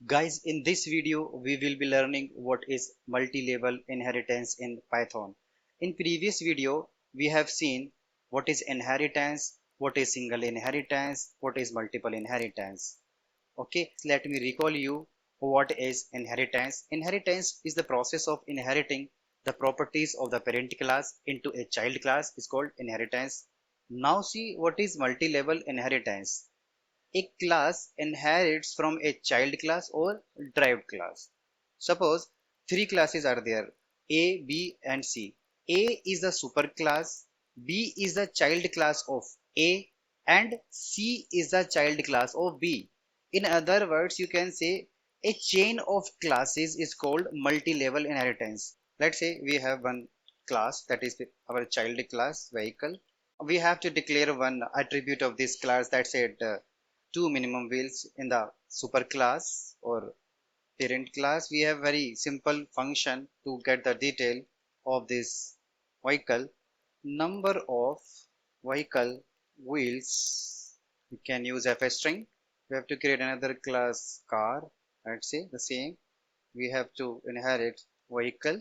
Guys, in this video, we will be learning what is multi-level inheritance in Python. In previous video, we have seen what is inheritance, what is single inheritance, what is multiple inheritance. Okay, so let me recall you what is inheritance. Inheritance is the process of inheriting the properties of the parent class into a child class is called inheritance. Now see what is multi-level inheritance. A class inherits from a child class or derived class. Suppose three classes are there, A, B and C. A is the superclass, B is the child class of A and C is the child class of B. In other words, you can say a chain of classes is called multi-level inheritance. Let's say we have one class that is our child class vehicle. We have to declare one attribute of this class that said two minimum wheels in the superclass or parent class. We have very simple function to get the detail of this vehicle. Number of vehicle wheels. We can use f string. We have to create another class car. Let's say the same. We have to inherit vehicle.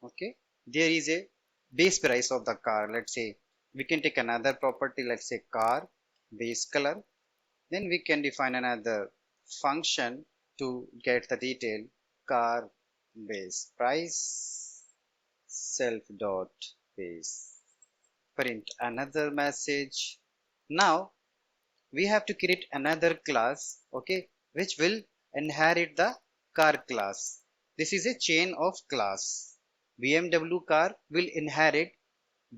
Okay. There is a base price of the car. Let's say we can take another property. Let's say car base color. Then we can define another function to get the detail car base price self dot base print another message. Now we have to create another class, okay, which will inherit the car class. This is a chain of class. BMW car will inherit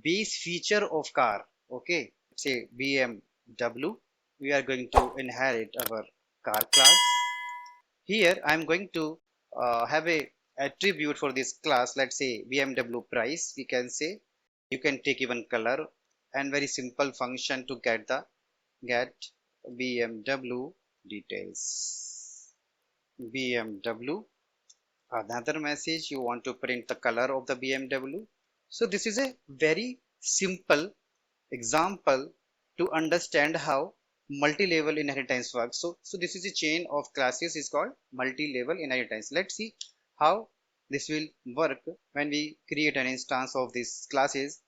base feature of car, okay. Say BMW, we are going to inherit our car class. Here I am going to have a attribute for this class. Let's say BMW price. We can say you can take even color and very simple function to get BMW details. BMW. Another message, you want to print the color of the BMW. So this is a very simple example to understand how multi-level inheritance works. So this is a chain of classes is called multi-level inheritance. Let's see how this will work when we create an instance of these classes.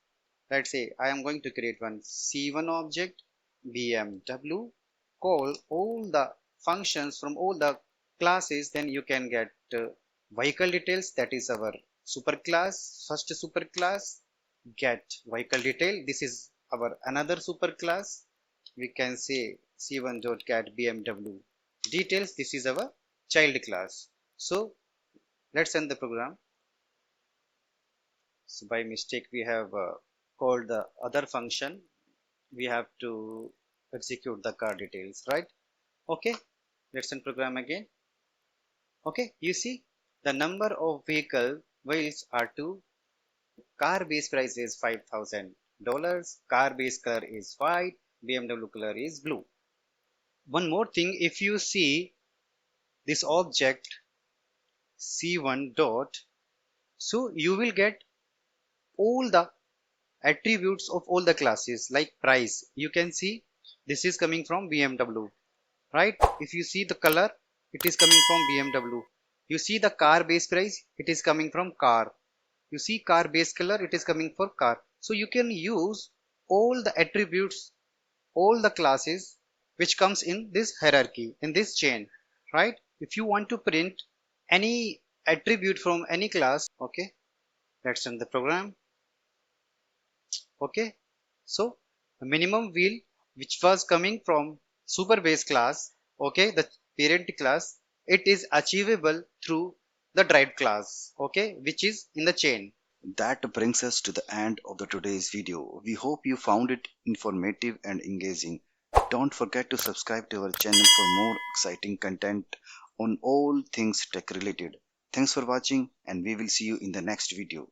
Let's say I am going to create one C1 object BMW, call all the functions from all the classes, then you can get vehicle details, that is our superclass, first superclass, get vehicle detail, this is our another superclass. We can say c1 dot get BMW details, this is our child class. So let's run the program. So by mistake we have called the other function. We have to execute the car details, right? Okay, let's run program again. Okay, you see the number of vehicle wheels are 2. Car base price is $5,000. Car base color is white. BMW color is blue. One more thing, if you see this object C1 dot, so you will get all the attributes of all the classes like price. You can see this is coming from BMW, right? If you see the color, it is coming from BMW. You see the car base price, it is coming from car. You see car base color, it is coming for car. So you can use all the attributes, all the classes which comes in this hierarchy, in this chain, right? If you want to print any attribute from any class, okay, let's run the program. Okay, so the minimum wheel which was coming from super base class, okay, the parent class, it is achievable through the derived class, okay, which is in the chain. That brings us to the end of the today's video. We hope you found it informative and engaging. Don't forget to subscribe to our channel for more exciting content on all things tech related. Thanks for watching and we will see you in the next video.